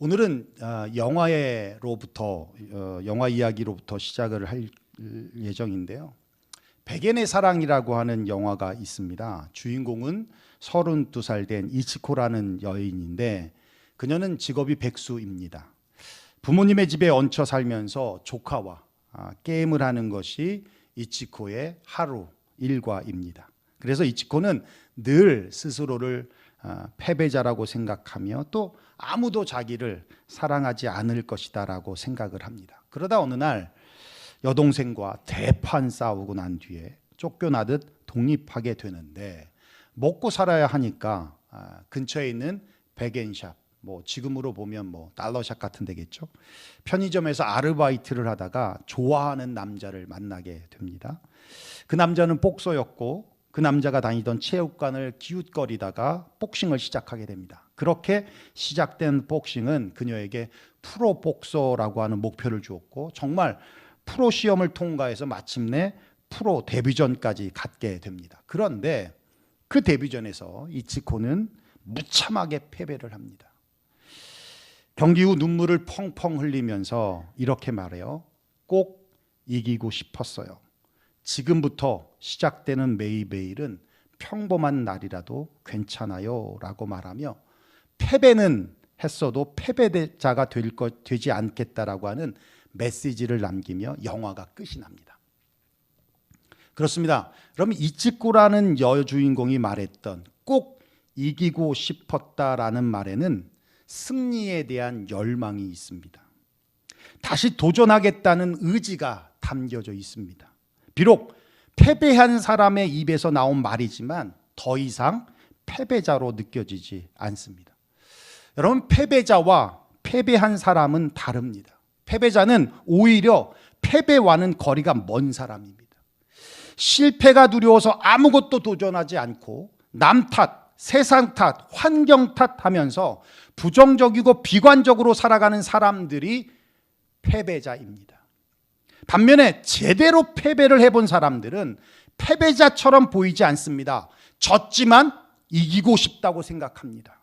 오늘은 영화 이야기로부터 시작을 할 예정인데요. 백엔의 사랑이라고 하는 영화가 있습니다. 주인공은 32살 된 이치코라는 여인인데 그녀는 직업이 백수입니다. 부모님의 집에 얹혀 살면서 조카와 게임을 하는 것이 이치코의 하루 일과입니다. 그래서 이치코는 늘 스스로를 패배자라고 생각하며 또 아무도 자기를 사랑하지 않을 것이다라고 생각을 합니다. 그러다 어느 날 여동생과 대판 싸우고 난 뒤에 쫓겨나듯 독립하게 되는데 먹고 살아야 하니까 근처에 있는 백엔샵, 지금으로 보면 달러샵 같은 데겠죠. 편의점에서 아르바이트를 하다가 좋아하는 남자를 만나게 됩니다. 그 남자는 복서였고 그 남자가 다니던 체육관을 기웃거리다가 복싱을 시작하게 됩니다. 그렇게 시작된 복싱은 그녀에게 프로 복서라고 하는 목표를 주었고 정말 프로 시험을 통과해서 마침내 프로 데뷔전까지 갖게 됩니다. 그런데 그 데뷔전에서 이치코는 무참하게 패배를 합니다. 경기 후 눈물을 펑펑 흘리면서 이렇게 말해요. 꼭 이기고 싶었어요. 지금부터 시작되는 매일매일은 평범한 날이라도 괜찮아요 라고 말하며 패배는 했어도 패배자가 되지 않겠다라고 하는 메시지를 남기며 영화가 끝이 납니다. 그렇습니다. 그럼 이치코라는 여주인공이 말했던 꼭 이기고 싶었다라는 말에는 승리에 대한 열망이 있습니다. 다시 도전하겠다는 의지가 담겨져 있습니다. 비록 패배한 사람의 입에서 나온 말이지만 더 이상 패배자로 느껴지지 않습니다. 여러분, 패배자와 패배한 사람은 다릅니다. 패배자는 오히려 패배와는 거리가 먼 사람입니다. 실패가 두려워서 아무것도 도전하지 않고 남 탓, 세상 탓, 환경 탓하면서 부정적이고 비관적으로 살아가는 사람들이 패배자입니다. 반면에 제대로 패배를 해본 사람들은 패배자처럼 보이지 않습니다. 졌지만 이기고 싶다고 생각합니다.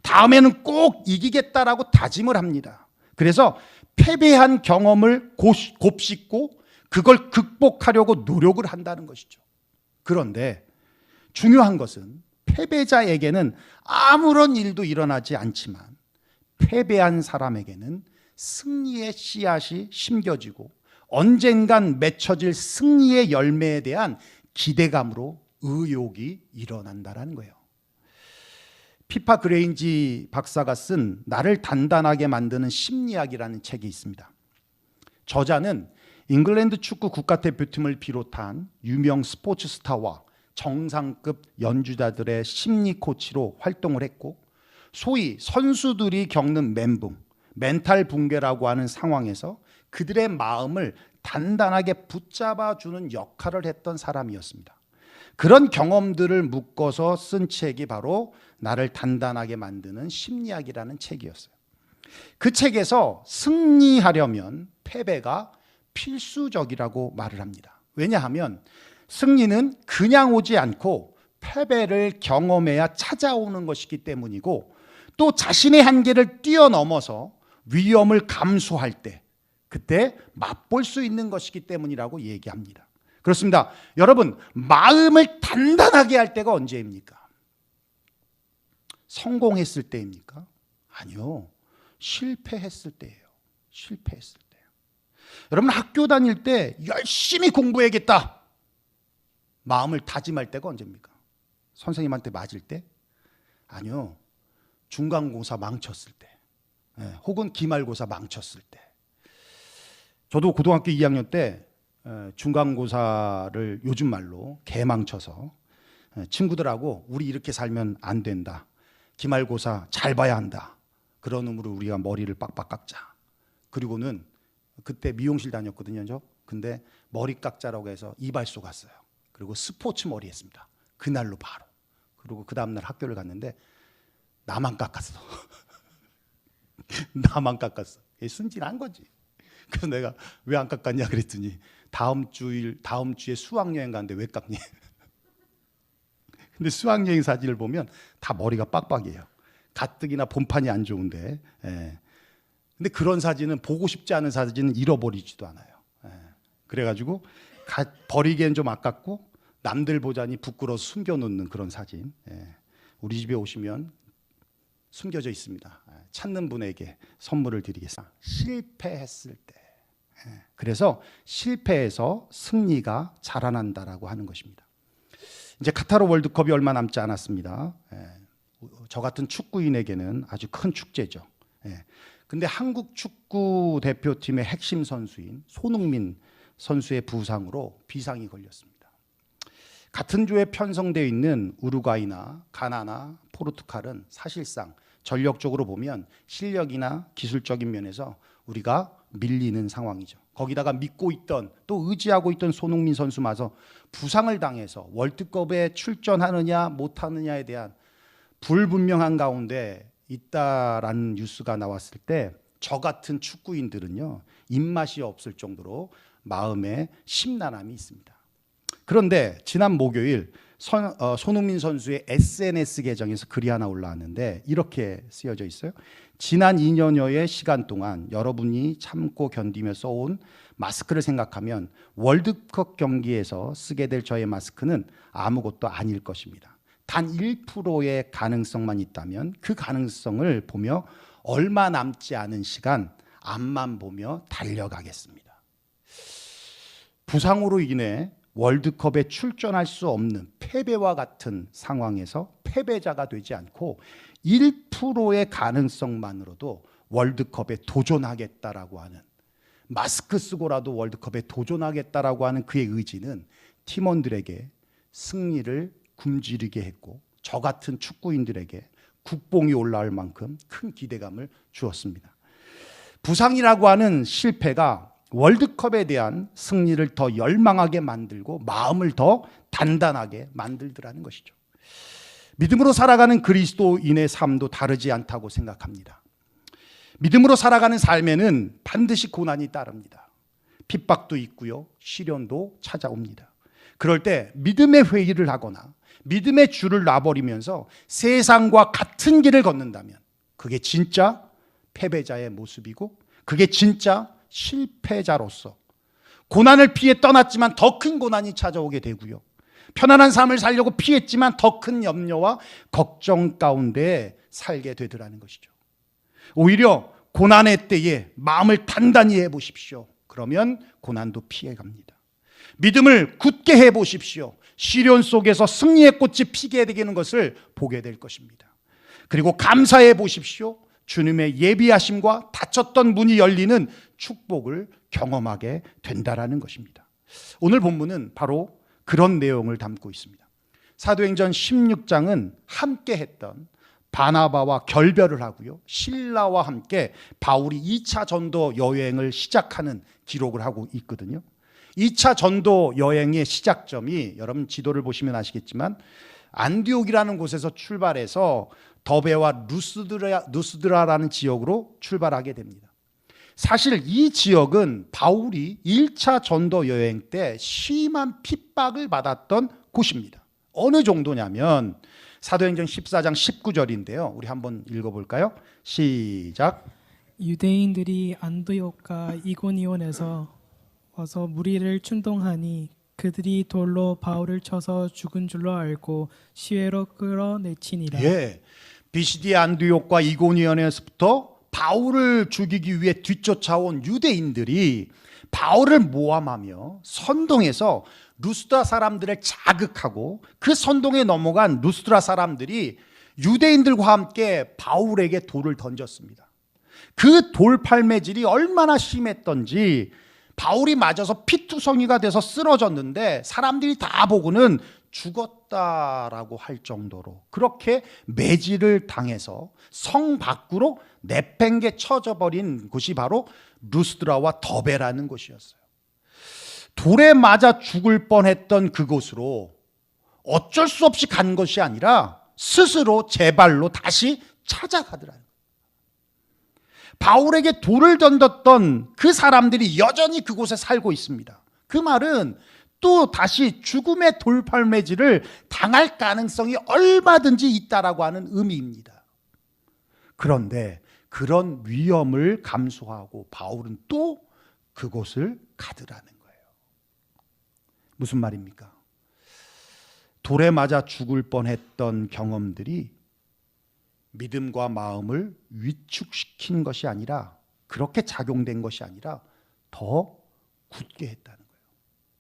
다음에는 꼭 이기겠다라고 다짐을 합니다. 그래서 패배한 경험을 곱씹고 그걸 극복하려고 노력을 한다는 것이죠. 그런데 중요한 것은 패배자에게는 아무런 일도 일어나지 않지만 패배한 사람에게는 승리의 씨앗이 심겨지고 언젠간 맺혀질 승리의 열매에 대한 기대감으로 의욕이 일어난다는 거예요. 피파 그레인지 박사가 쓴 나를 단단하게 만드는 심리학이라는 책이 있습니다. 저자는 잉글랜드 축구 국가대표팀을 비롯한 유명 스포츠 스타와 정상급 연주자들의 심리 코치로 활동을 했고 소위 선수들이 겪는 멘붕, 멘탈 붕괴라고 하는 상황에서 그들의 마음을 단단하게 붙잡아주는 역할을 했던 사람이었습니다. 그런 경험들을 묶어서 쓴 책이 바로 나를 단단하게 만드는 심리학이라는 책이었어요. 그 책에서 승리하려면 패배가 필수적이라고 말을 합니다. 왜냐하면 승리는 그냥 오지 않고 패배를 경험해야 찾아오는 것이기 때문이고 또 자신의 한계를 뛰어넘어서 위험을 감수할 때 그때 맛볼 수 있는 것이기 때문이라고 얘기합니다. 그렇습니다. 여러분, 마음을 단단하게 할 때가 언제입니까? 성공했을 때입니까? 아니요. 실패했을 때예요. 실패했을 때요. 여러분, 학교 다닐 때 열심히 공부해야겠다. 마음을 다짐할 때가 언제입니까? 선생님한테 맞을 때? 아니요. 중간고사 망쳤을 때. 혹은 기말고사 망쳤을 때. 저도 고등학교 2학년 때 중간고사를 요즘 말로 개망쳐서 친구들하고 우리 이렇게 살면 안 된다. 기말고사 잘 봐야 한다. 그런 의미로 우리가 머리를 빡빡 깎자. 그리고는 그때 미용실 다녔거든요. 저. 근데 머리 깎자라고 해서 이발소 갔어요. 그리고 스포츠 머리 했습니다. 그날로 바로. 그리고 그 다음날 학교를 갔는데 나만 깎았어. 나만 깎았어. 순진한 거지. 그래서 내가 왜 안 깎았냐 그랬더니 다음 주에 수학여행 가는데 왜 깎니? 근데 수학여행 사진을 보면 다 머리가 빡빡이에요. 가뜩이나 본판이 안 좋은데 근데 그런 사진은, 보고 싶지 않은 사진은 잃어버리지도 않아요. 예. 그래가지고 버리기엔 좀 아깝고 남들 보자니 부끄러워서 숨겨놓는 그런 사진. 예. 우리 집에 오시면 숨겨져 있습니다. 예. 찾는 분에게 선물을 드리겠습니다. 실패했을 때. 예. 그래서 실패해서 승리가 자라난다라고 하는 것입니다. 이제 카타르 월드컵이 얼마 남지 않았습니다. 예. 저 같은 축구인에게는 아주 큰 축제죠. 예. 근데 한국 축구 대표팀의 핵심 선수인 손흥민 선수의 부상으로 비상이 걸렸습니다. 같은 조에 편성되어 있는 우루과이나 가나나 포르투갈은 사실상 전력적으로 보면 실력이나 기술적인 면에서 우리가 밀리는 상황이죠. 거기다가 믿고 있던, 또 의지하고 있던 손흥민 선수마저 부상을 당해서 월드컵에 출전하느냐 못하느냐에 대한 불분명한 가운데 있다라는 뉴스가 나왔을 때 저 같은 축구인들은요, 입맛이 없을 정도로 마음에 심란함이 있습니다. 그런데 지난 목요일 손흥민 선수의 SNS 계정에서 글이 하나 올라왔는데 이렇게 쓰여져 있어요. 지난 2년여의 시간 동안 여러분이 참고 견디며 써온 마스크를 생각하면 월드컵 경기에서 쓰게 될 저의 마스크는 아무것도 아닐 것입니다. 단 1%의 가능성만 있다면 그 가능성을 보며 얼마 남지 않은 시간 앞만 보며 달려가겠습니다. 부상으로 인해 월드컵에 출전할 수 없는 패배와 같은 상황에서 패배자가 되지 않고 1%의 가능성만으로도 월드컵에 도전하겠다라고 하는, 마스크 쓰고라도 월드컵에 도전하겠다라고 하는 그의 의지는 팀원들에게 승리를 굶주리게 했고 저 같은 축구인들에게 국뽕이 올라올 만큼 큰 기대감을 주었습니다. 부상이라고 하는 실패가 월드컵에 대한 승리를 더 열망하게 만들고 마음을 더 단단하게 만들더라는 것이죠. 믿음으로 살아가는 그리스도인의 삶도 다르지 않다고 생각합니다. 믿음으로 살아가는 삶에는 반드시 고난이 따릅니다. 핍박도 있고요, 시련도 찾아옵니다. 그럴 때 믿음의 회의를 하거나 믿음의 줄을 놔버리면서 세상과 같은 길을 걷는다면 그게 진짜 패배자의 모습이고 그게 진짜 실패자로서 고난을 피해 떠났지만 더 큰 고난이 찾아오게 되고요, 편안한 삶을 살려고 피했지만 더 큰 염려와 걱정 가운데 살게 되더라는 것이죠. 오히려 고난의 때에 마음을 단단히 해보십시오. 그러면 고난도 피해갑니다. 믿음을 굳게 해보십시오. 시련 속에서 승리의 꽃이 피게 되는 것을 보게 될 것입니다. 그리고 감사해 보십시오. 주님의 예비하심과 닫혔던 문이 열리는 축복을 경험하게 된다라는 것입니다. 오늘 본문은 바로 그런 내용을 담고 있습니다. 사도행전 16장은 함께 했던 바나바와 결별을 하고요, 실라와 함께 바울이 2차 전도 여행을 시작하는 기록을 하고 있거든요. 2차 전도 여행의 시작점이 여러분 지도를 보시면 아시겠지만 안디옥이라는 곳에서 출발해서 더베와 루스드라라는 지역으로 출발하게 됩니다. 사실 이 지역은 바울이 1차 전도 여행 때 심한 핍박을 받았던 곳입니다. 어느 정도냐면 사도행전 14장 19절인데요. 우리 한번 읽어볼까요? 시작. 유대인들이 안디옥과 이고니온에서 와서 무리를 충동하니 그들이 돌로 바울을 쳐서 죽은 줄로 알고 시외로 끌어내치니라. 예, 비시디 안디옥과 이고니온에서부터 바울을 죽이기 위해 뒤쫓아온 유대인들이 바울을 모함하며 선동해서 루스드라 사람들을 자극하고 그 선동에 넘어간 루스드라 사람들이 유대인들과 함께 바울에게 돌을 던졌습니다. 그 돌팔매질이 얼마나 심했던지 바울이 맞아서 피투성이가 돼서 쓰러졌는데 사람들이 다 보고는 죽었다라고 할 정도로 그렇게 매질을 당해서 성 밖으로 내팽개 쳐져버린 곳이 바로 루스드라와 더베라는 곳이었어요. 돌에 맞아 죽을 뻔했던 그곳으로 어쩔 수 없이 간 것이 아니라 스스로 제 발로 다시 찾아가더라고요. 바울에게 돌을 던졌던 그 사람들이 여전히 그곳에 살고 있습니다. 그 말은 또 다시 죽음의 돌팔매질을 당할 가능성이 얼마든지 있다라고 하는 의미입니다. 그런데 그런 위험을 감수하고 바울은 또 그곳을 가더라는 거예요. 무슨 말입니까? 돌에 맞아 죽을 뻔했던 경험들이 믿음과 마음을 위축시킨 것이 아니라, 그렇게 작용된 것이 아니라 더 굳게 했다는 거예요.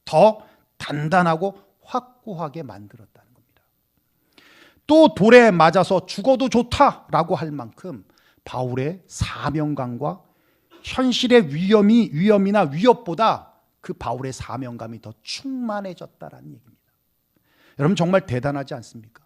더 단단하고 확고하게 만들었다는 겁니다. 또 돌에 맞아서 죽어도 좋다라고 할 만큼 바울의 사명감과 현실의 위험이나 위협보다 그 바울의 사명감이 더 충만해졌다라는 얘기입니다. 여러분, 정말 대단하지 않습니까?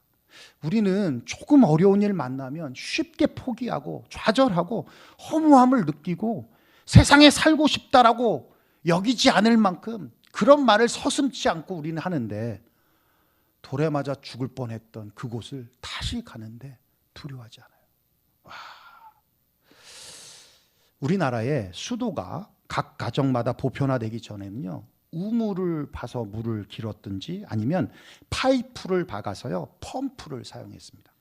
우리는 조금 어려운 일 만나면 쉽게 포기하고 좌절하고 허무함을 느끼고 세상에 살고 싶다라고 여기지 않을 만큼 그런 말을 서슴지 않고 우리는 하는데, 돌에 맞아 죽을 뻔했던 그곳을 다시 가는데 두려워하지 않아요. 와. 우리나라의 수도가 각 가정마다 보편화되기 전에는요, 우물을 파서 물을 길었든지 아니면 파이프를 박아서요 펌프를 사용했습니다.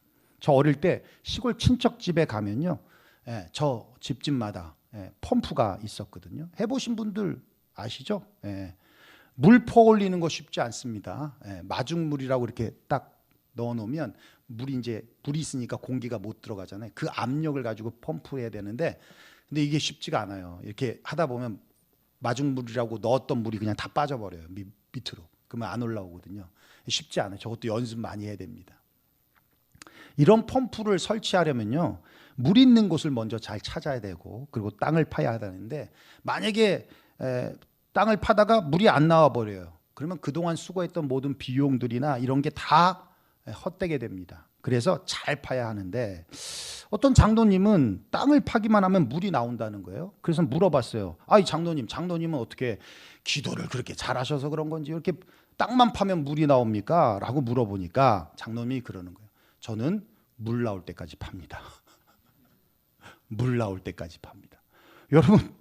저 어릴 때 시골 친척 집에 가면요, 저 집집마다 펌프가 있었거든요. 해보신 분들 아시죠? 물 퍼올리는 거 쉽지 않습니다. 마중물이라고 이렇게 딱 넣어놓으면 물이 있으니까 공기가 못 들어가잖아요. 그 압력을 가지고 펌프해야 되는데, 근데 이게 쉽지가 않아요. 이렇게 하다 보면 마중물이라고 넣었던 물이 그냥 다 빠져버려요. 밑으로. 그러면 안 올라오거든요. 쉽지 않아요. 저것도 연습 많이 해야 됩니다. 이런 펌프를 설치하려면요, 물 있는 곳을 먼저 잘 찾아야 되고, 그리고 땅을 파야 하는데, 만약에 땅을 파다가 물이 안 나와 버려요. 그러면 그동안 수고했던 모든 비용들이나 이런 게 다 헛되게 됩니다. 그래서 잘 파야 하는데, 어떤 장로님은 땅을 파기만 하면 물이 나온다는 거예요. 그래서 물어봤어요. 이 장로님은 어떻게 기도를 그렇게 잘하셔서 그런 건지 이렇게 땅만 파면 물이 나옵니까? 라고 물어보니까 장로님이 그러는 거예요. 저는 물 나올 때까지 팝니다. 물 나올 때까지 팝니다. 여러분,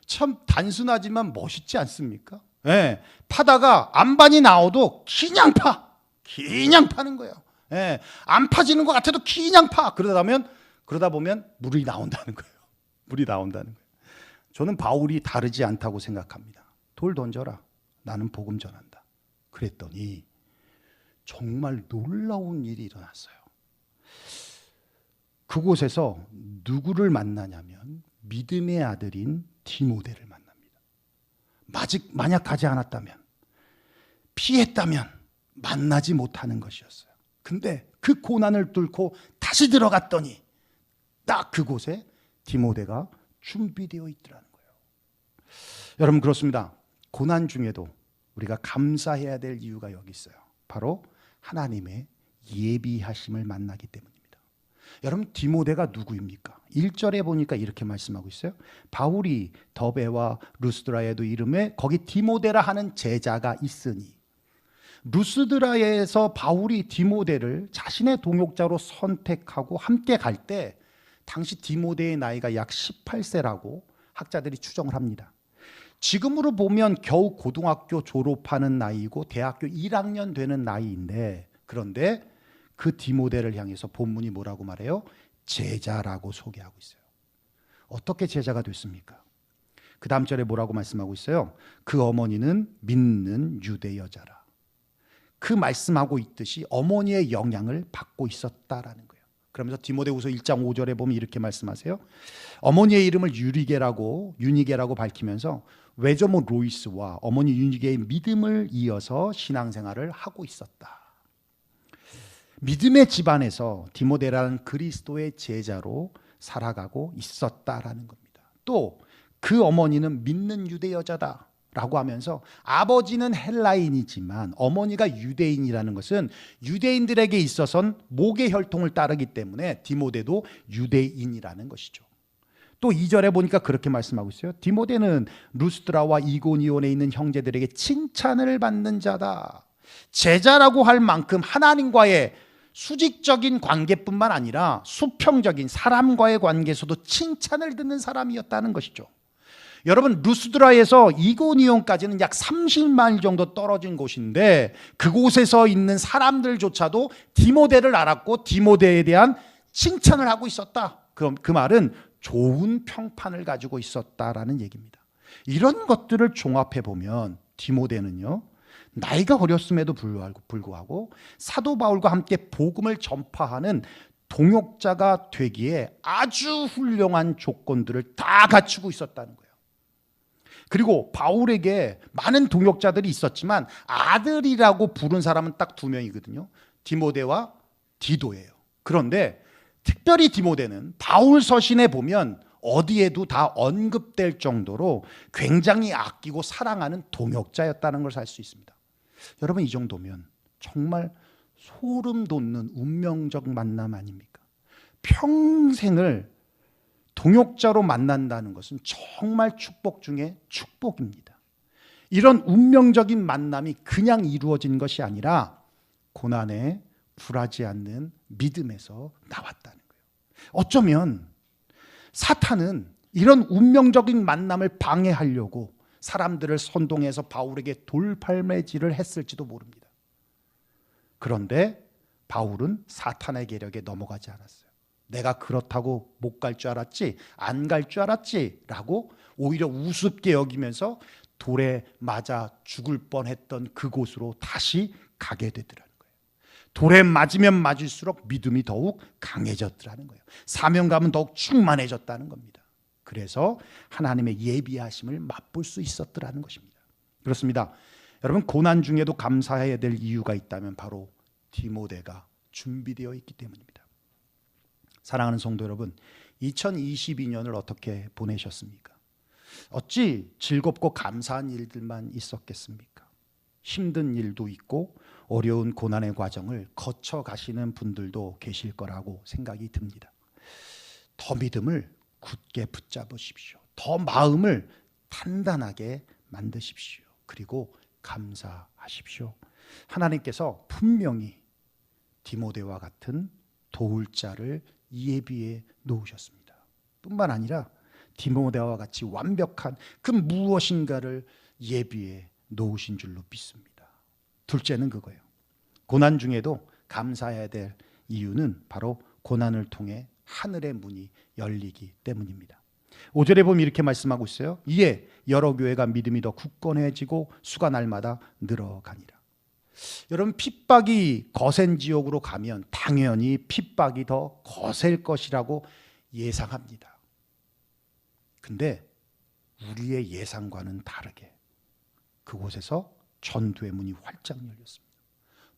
참 단순하지만 멋있지 않습니까? 파다가 안반이 나와도 그냥 파는 거예요. 안 파지는 것 같아도 그냥 파. 그러다 보면 물이 나온다는 거예요. 물이 나온다는 거예요. 저는 바울이 다르지 않다고 생각합니다. 돌 던져라. 나는 복음 전한다. 그랬더니 정말 놀라운 일이 일어났어요. 그곳에서 누구를 만나냐면 믿음의 아들인 디모데를 만납니다. 만약 가지 않았다면, 피했다면 만나지 못하는 것이었어요. 근데 그 고난을 뚫고 다시 들어갔더니 딱 그곳에 디모데가 준비되어 있더라는 거예요. 여러분, 그렇습니다. 고난 중에도 우리가 감사해야 될 이유가 여기 있어요. 바로 하나님의 예비하심을 만나기 때문입니다. 여러분, 디모데가 누구입니까? 1절에 보니까 이렇게 말씀하고 있어요. 바울이 더베와 루스드라에도 이름에 거기 디모데라 하는 제자가 있으니, 루스드라에서 바울이 디모데를 자신의 동역자로 선택하고 함께 갈 때 당시 디모데의 나이가 약 18세라고 학자들이 추정을 합니다. 지금으로 보면 겨우 고등학교 졸업하는 나이고 대학교 1학년 되는 나이인데, 그런데 그 디모데를 향해서 본문이 뭐라고 말해요? 제자라고 소개하고 있어요. 어떻게 제자가 됐습니까? 그 다음 절에 뭐라고 말씀하고 있어요? 그 어머니는 믿는 유대 여자라. 그 말씀하고 있듯이 어머니의 영향을 받고 있었다라는 거예요. 그러면서 디모데후서 1장 5절에 보면 이렇게 말씀하세요. 어머니의 이름을 유니게라고 밝히면서 외조모 로이스와 어머니 유니게의 믿음을 이어서 신앙생활을 하고 있었다. 믿음의 집안에서 디모데라는 그리스도의 제자로 살아가고 있었다라는 겁니다. 또 그 어머니는 믿는 유대 여자다라고 하면서, 아버지는 헬라인이지만 어머니가 유대인이라는 것은 유대인들에게 있어서는 목의 혈통을 따르기 때문에 디모데도 유대인이라는 것이죠. 또 2절에 보니까 그렇게 말씀하고 있어요. 디모데는 루스드라와 이고니온에 있는 형제들에게 칭찬을 받는 자다. 제자라고 할 만큼 하나님과의 수직적인 관계뿐만 아니라 수평적인 사람과의 관계에서도 칭찬을 듣는 사람이었다는 것이죠. 여러분, 루스드라에서 이고니온까지는 약 30마일 정도 떨어진 곳인데, 그곳에서 있는 사람들조차도 디모데를 알았고 디모데에 대한 칭찬을 하고 있었다. 그럼 그 말은 좋은 평판을 가지고 있었다라는 얘기입니다. 이런 것들을 종합해 보면 디모데는요, 나이가 어렸음에도 불구하고 사도 바울과 함께 복음을 전파하는 동역자가 되기에 아주 훌륭한 조건들을 다 갖추고 있었다는 거예요. 그리고 바울에게 많은 동역자들이 있었지만 아들이라고 부른 사람은 딱 2명이거든요. 디모데와 디도예요. 그런데 특별히 디모데는 바울 서신에 보면 어디에도 다 언급될 정도로 굉장히 아끼고 사랑하는 동역자였다는 걸 알 수 있습니다. 여러분, 이 정도면 정말 소름 돋는 운명적 만남 아닙니까? 평생을 동역자로 만난다는 것은 정말 축복 중에 축복입니다. 이런 운명적인 만남이 그냥 이루어진 것이 아니라 고난에 굴하지 않는 믿음에서 나왔다는 거예요. 어쩌면 사탄은 이런 운명적인 만남을 방해하려고 사람들을 선동해서 바울에게 돌팔매질을 했을지도 모릅니다. 그런데 바울은 사탄의 계략에 넘어가지 않았어요. 내가 그렇다고 못 갈 줄 알았지, 안 갈 줄 알았지 라고 오히려 우습게 여기면서 돌에 맞아 죽을 뻔했던 그곳으로 다시 가게 되더라는 거예요. 돌에 맞으면 맞을수록 믿음이 더욱 강해졌더라는 거예요. 사명감은 더욱 충만해졌다는 겁니다. 그래서 하나님의 예비하심을 맛볼 수 있었더라는 것입니다. 그렇습니다. 여러분, 고난 중에도 감사해야 될 이유가 있다면 바로 디모데가 준비되어 있기 때문입니다. 사랑하는 성도 여러분, 2022년을 어떻게 보내셨습니까? 어찌 즐겁고 감사한 일들만 있었겠습니까? 힘든 일도 있고 어려운 고난의 과정을 거쳐 가시는 분들도 계실 거라고 생각이 듭니다. 더 믿음을 굳게 붙잡으십시오. 더 마음을 단단하게 만드십시오. 그리고 감사하십시오. 하나님께서 분명히 디모데와 같은 도울 자를 예비해 놓으셨습니다. 뿐만 아니라 디모데와 같이 완벽한 그 무엇인가를 예비해 놓으신 줄로 믿습니다. 둘째는 그거예요. 고난 중에도 감사해야 될 이유는 바로 고난을 통해 하늘의 문이 열리기 때문입니다. 5절에 보면 이렇게 말씀하고 있어요. 이에 여러 교회가 믿음이 더 굳건해지고 수가 날마다 늘어가니라. 여러분, 핍박이 거센 지옥으로 가면 당연히 핍박이 더 거셀 것이라고 예상합니다. 근데 우리의 예상과는 다르게 그곳에서 전도의 문이 활짝 열렸습니다.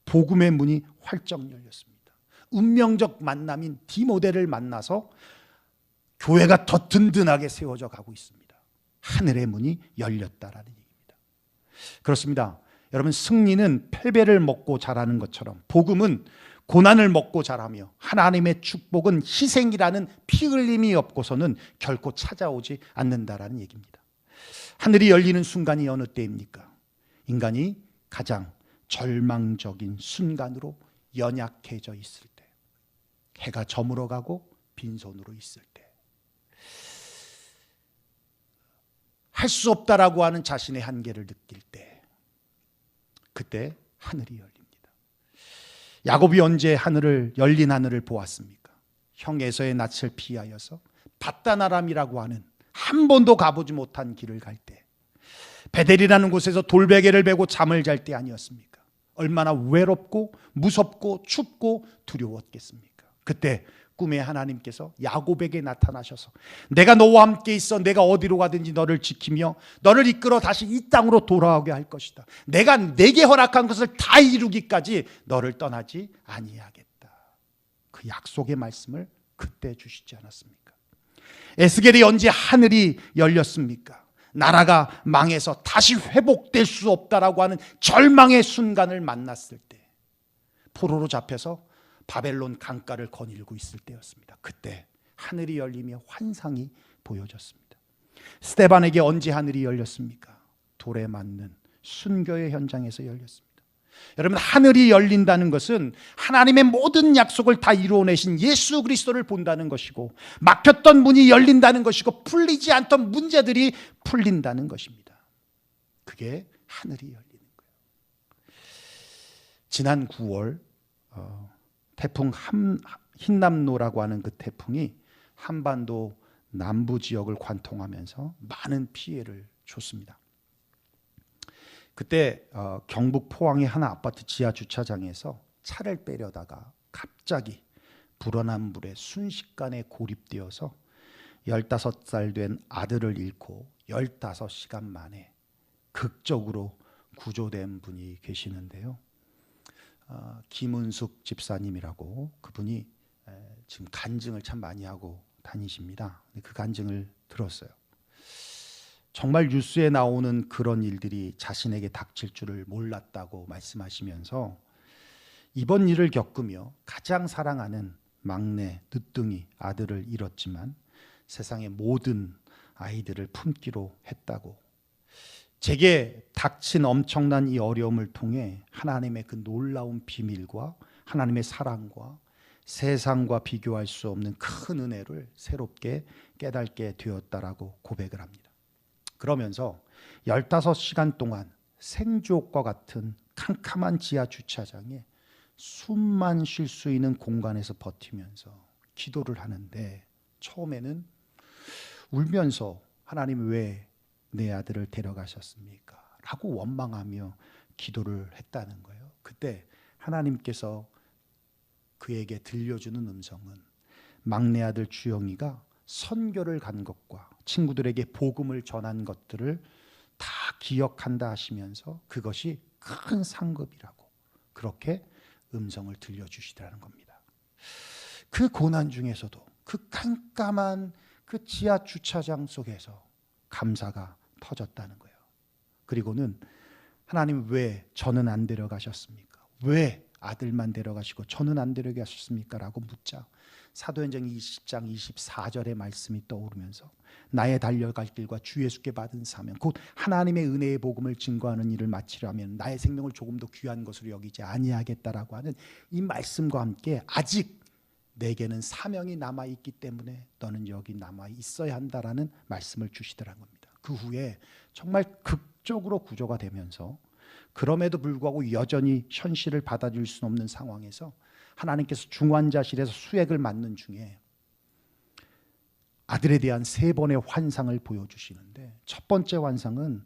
복음의 문이 활짝 열렸습니다. 운명적 만남인 디모데를 만나서 교회가 더 든든하게 세워져 가고 있습니다. 하늘의 문이 열렸다라는 얘기입니다. 그렇습니다. 여러분, 승리는 패배를 먹고 자라는 것처럼 복음은 고난을 먹고 자라며 하나님의 축복은 희생이라는 피 흘림이 없고서는 결코 찾아오지 않는다라는 얘기입니다. 하늘이 열리는 순간이 어느 때입니까? 인간이 가장 절망적인 순간으로 연약해져 있을 때, 해가 저물어 가고 빈손으로 있을 때, 할 수 없다라고 하는 자신의 한계를 느낄 때, 그때 하늘이 열립니다. 야곱이 언제 열린 하늘을 보았습니까? 형 에서의 낯을 피하여서 밧다나람이라고 하는 한 번도 가보지 못한 길을 갈 때, 베델이라는 곳에서 돌베개를 베고 잠을 잘 때 아니었습니까? 얼마나 외롭고 무섭고 춥고 두려웠겠습니까? 그때 꿈에 하나님께서 야곱에게 나타나셔서 내가 너와 함께 있어, 내가 어디로 가든지 너를 지키며 너를 이끌어 다시 이 땅으로 돌아오게 할 것이다. 내가 내게 허락한 것을 다 이루기까지 너를 떠나지 아니하겠다. 그 약속의 말씀을 그때 주시지 않았습니까? 에스겔이 언제 하늘이 열렸습니까? 나라가 망해서 다시 회복될 수 없다라고 하는 절망의 순간을 만났을 때, 포로로 잡혀서 바벨론 강가를 거닐고 있을 때였습니다. 그때 하늘이 열리며 환상이 보여졌습니다. 스데반에게 언제 하늘이 열렸습니까? 돌에 맞는 순교의 현장에서 열렸습니다. 여러분, 하늘이 열린다는 것은 하나님의 모든 약속을 다 이루어내신 예수 그리스도를 본다는 것이고, 막혔던 문이 열린다는 것이고, 풀리지 않던 문제들이 풀린다는 것입니다. 그게 하늘이 열리는 거예요. 지난 9월 태풍 흰남노라고 하는 그 태풍이 한반도 남부 지역을 관통하면서 많은 피해를 줬습니다. 그때 경북 포항의 한 아파트 지하 주차장에서 차를 빼려다가 갑자기 불어난 물에 순식간에 고립되어서 15살 된 아들을 잃고 15시간 만에 극적으로 구조된 분이 계시는데요. 김은숙 집사님이라고, 그분이 지금 간증을 참 많이 하고 다니십니다. 그 간증을 들었어요. 정말 뉴스에 나오는 그런 일들이 자신에게 닥칠 줄을 몰랐다고 말씀하시면서 이번 일을 겪으며 가장 사랑하는 막내 늦둥이 아들을 잃었지만 세상의 모든 아이들을 품기로 했다고, 제게 닥친 엄청난 이 어려움을 통해 하나님의 그 놀라운 비밀과 하나님의 사랑과 세상과 비교할 수 없는 큰 은혜를 새롭게 깨닫게 되었다라고 고백을 합니다. 그러면서 15시간 동안 생주옥과 같은 캄캄한 지하 주차장에 숨만 쉴 수 있는 공간에서 버티면서 기도를 하는데, 처음에는 울면서 하나님 왜 내 아들을 데려가셨습니까? 라고 원망하며 기도를 했다는 거예요. 그때 하나님께서 그에게 들려주는 음성은 막내 아들 주영이가 선교를 간 것과 친구들에게 복음을 전한 것들을 다 기억한다 하시면서 그것이 큰 상급이라고 그렇게 음성을 들려주시더라는 겁니다. 그 고난 중에서도 그 깜깜한 그 지하 주차장 속에서 감사가 터졌다는 거예요. 그리고는 하나님 왜 저는 안 데려가셨습니까? 왜 아들만 데려가시고 저는 안 데려가셨습니까? 라고 묻자 사도행전 20장 24절의 말씀이 떠오르면서 나의 달려갈 길과 주 예수께 받은 사명 곧 하나님의 은혜의 복음을 증거하는 일을 마치려면 나의 생명을 조금 더 귀한 것으로 여기지 아니하겠다라고 하는 이 말씀과 함께 아직 내게는 사명이 남아있기 때문에 너는 여기 남아있어야 한다라는 말씀을 주시더라는 겁니다. 그 후에 정말 극적으로 구조가 되면서 그럼에도 불구하고 여전히 현실을 받아들일 수 없는 상황에서 하나님께서 중환자실에서 수액을 맞는 중에 아들에 대한 3번의 환상을 보여주시는데, 첫 번째 환상은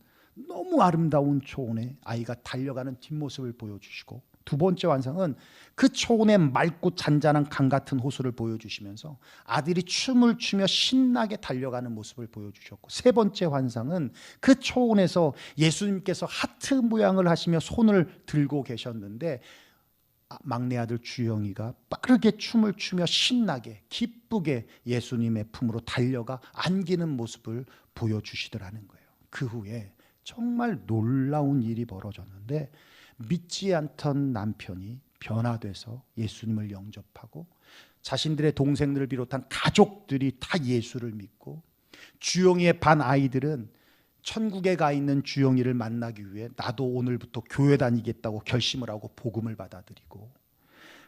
너무 아름다운 초원에 아이가 달려가는 뒷모습을 보여주시고, 두 번째 환상은 그 초원에 맑고 잔잔한 강 같은 호수를 보여주시면서 아들이 춤을 추며 신나게 달려가는 모습을 보여주셨고, 세 번째 환상은 그 초원에서 예수님께서 하트 모양을 하시며 손을 들고 계셨는데 막내 아들 주영이가 빠르게 춤을 추며 신나게 기쁘게 예수님의 품으로 달려가 안기는 모습을 보여주시더라는 거예요. 그 후에 정말 놀라운 일이 벌어졌는데, 믿지 않던 남편이 변화돼서 예수님을 영접하고 자신들의 동생들을 비롯한 가족들이 다 예수를 믿고, 주영이의 반 아이들은 천국에 가 있는 주영이를 만나기 위해 나도 오늘부터 교회 다니겠다고 결심을 하고 복음을 받아들이고,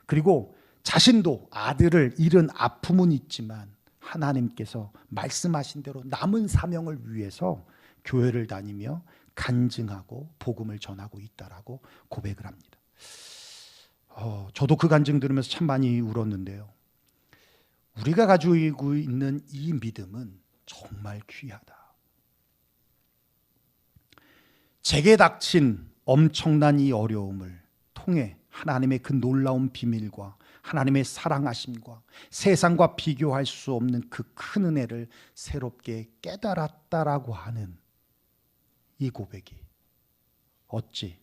그리고 자신도 아들을 잃은 아픔은 있지만 하나님께서 말씀하신 대로 남은 사명을 위해서 교회를 다니며 간증하고 복음을 전하고 있다라고 고백을 합니다. 저도 그 간증 들으면서 참 많이 울었는데요. 우리가 가지고 있는 이 믿음은 정말 귀하다. 제게 닥친 엄청난 이 어려움을 통해 하나님의 그 놀라운 비밀과 하나님의 사랑하심과 세상과 비교할 수 없는 그 큰 은혜를 새롭게 깨달았다라고 하는 이 고백이 어찌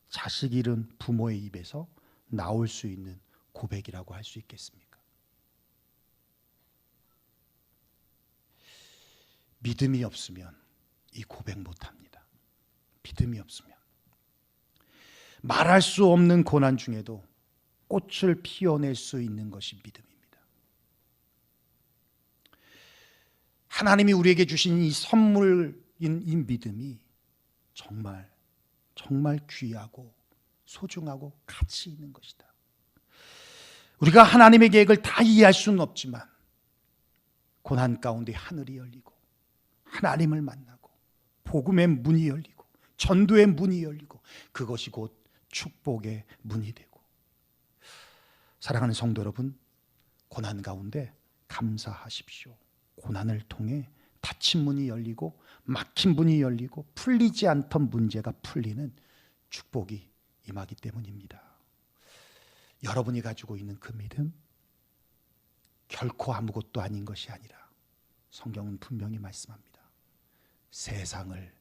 자식 잃은 부모의 입에서 나올 수 있는 고백이라고 할 수 있겠습니까? 믿음이 없으면 이 고백 못합니다. 믿음이 없으면 말할 수 없는 고난 중에도 꽃을 피워낼 수 있는 것이 믿음입니다. 하나님이 우리에게 주신 이 선물인 이 믿음이 정말 정말 귀하고 소중하고 가치 있는 것이다. 우리가 하나님의 계획을 다 이해할 수는 없지만 고난 가운데 하늘이 열리고 하나님을 만나고 복음의 문이 열리고 전도의 문이 열리고 그것이 곧 축복의 문이 되고, 사랑하는 성도 여러분, 고난 가운데 감사하십시오. 고난을 통해 닫힌 문이 열리고 막힌 문이 열리고 풀리지 않던 문제가 풀리는 축복이 임하기 때문입니다. 여러분이 가지고 있는 그 믿음 결코 아무것도 아닌 것이 아니라 성경은 분명히 말씀합니다. 세상을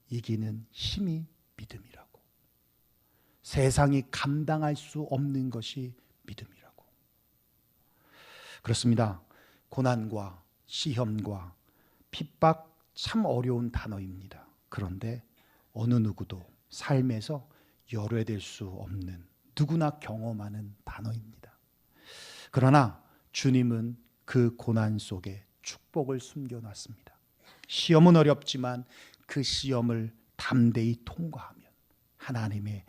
이기는 힘이 믿음이라고. 세상이 감당할 수 없는 것이 믿음이라고. 그렇습니다. 고난과 시험과 핍박 참 어려운 단어입니다. 그런데 어느 누구도 삶에서 열외될 수 없는, 누구나 경험하는 단어입니다. 그러나 주님은 그 고난 속에 축복을 숨겨놨습니다. 시험은 어렵지만 그 시험을 담대히 통과하면 하나님의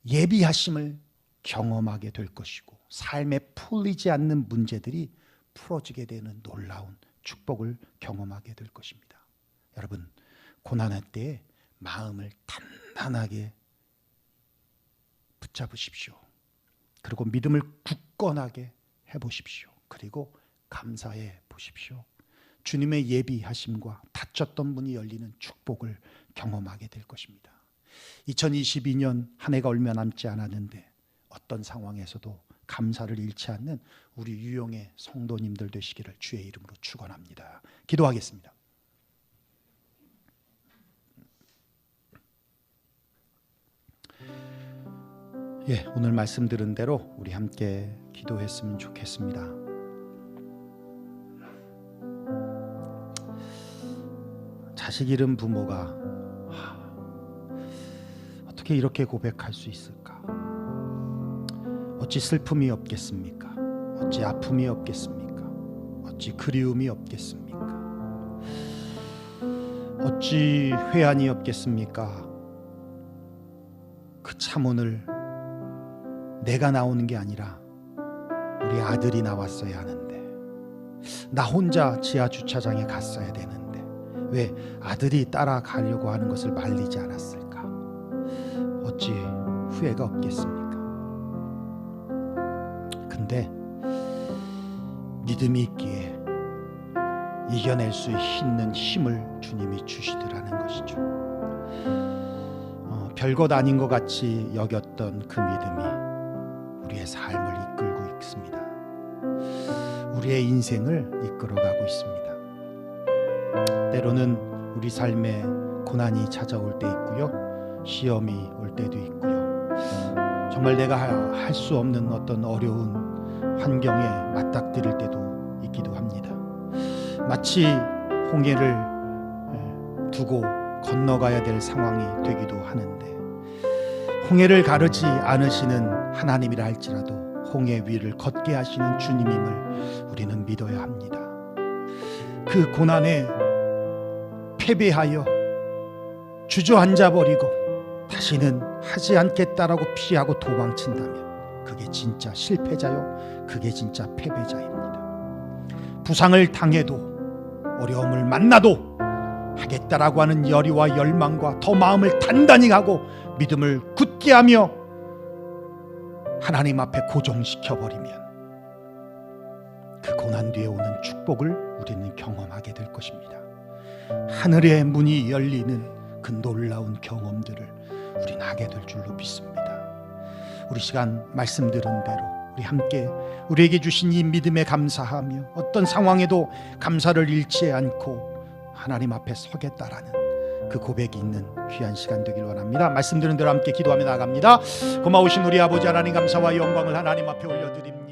예비하심을 경험하게 될 것이고 삶에 풀리지 않는 문제들이 풀어지게 되는 놀라운 축복을 경험하게 될 것입니다. 여러분, 고난할 때 마음을 단단하게 붙잡으십시오. 그리고 믿음을 굳건하게 해보십시오. 그리고 감사해 보십시오. 주님의 예비하심과 닫혔던 문이 열리는 축복을 경험하게 될 것입니다. 2022년 한 해가 얼마 남지 않았는데 어떤 상황에서도 감사를 잃지 않는 우리 유용의 성도님들 되시기를 주의 이름으로 축원합니다. 기도하겠습니다. 오늘 말씀 들은 대로 우리 함께 기도했으면 좋겠습니다. 자식 잃은 부모가 어떻게 이렇게 고백할 수 있을까? 어찌 슬픔이 없겠습니까? 어찌 아픔이 없겠습니까? 어찌 그리움이 없겠습니까? 어찌 회한이 없겠습니까? 그 참혼을 내가 나오는 게 아니라 우리 아들이 나왔어야 하는데, 나 혼자 지하 주차장에 갔어야 되는데 왜 아들이 따라가려고 하는 것을 말리지 않았을까? 어찌 후회가 없겠습니까? 근데 믿음이 있기에 이겨낼 수 있는 힘을 주님이 주시더라는 것이죠. 별것 아닌 것 같이 여겼던 그 믿음이 우리의 삶을 이끌고 있습니다. 우리의 인생을 이끌어가고 있습니다. 때로는 우리 삶에 고난이 찾아올 때 있고요, 시험이 올 때도 있고요, 정말 내가 할 수 없는 어떤 어려운 환경에 맞닥뜨릴 때도 있기도 합니다. 마치 홍해를 두고 건너가야 될 상황이 되기도 하는데, 홍해를 가르지 않으시는 하나님이라 할지라도 홍해 위를 걷게 하시는 주님임을 우리는 믿어야 합니다. 그 고난에 패배하여 주저앉아 버리고 다시는 하지 않겠다라고 피하고 도망친다면 그게 진짜 실패자요, 그게 진짜 패배자입니다. 부상을 당해도 어려움을 만나도 하겠다라고 하는 열의와 열망과 더 마음을 단단히 하고 믿음을 굳게 하며 하나님 앞에 고정시켜버리면 그 고난 뒤에 오는 축복을 우리는 경험하게 될 것입니다. 하늘의 문이 열리는 그 놀라운 경험들을 우리는 하게 될 줄로 믿습니다. 우리 시간 말씀 들은 대로 우리 함께 우리에게 주신 이 믿음에 감사하며 어떤 상황에도 감사를 잃지 않고 하나님 앞에 서겠다라는 그 고백이 있는 귀한 시간 되길 원합니다. 말씀 드린 대로 함께 기도하며 나아갑니다. 고마우신 우리 아버지 하나님, 감사와 영광을 하나님 앞에 올려드립니다.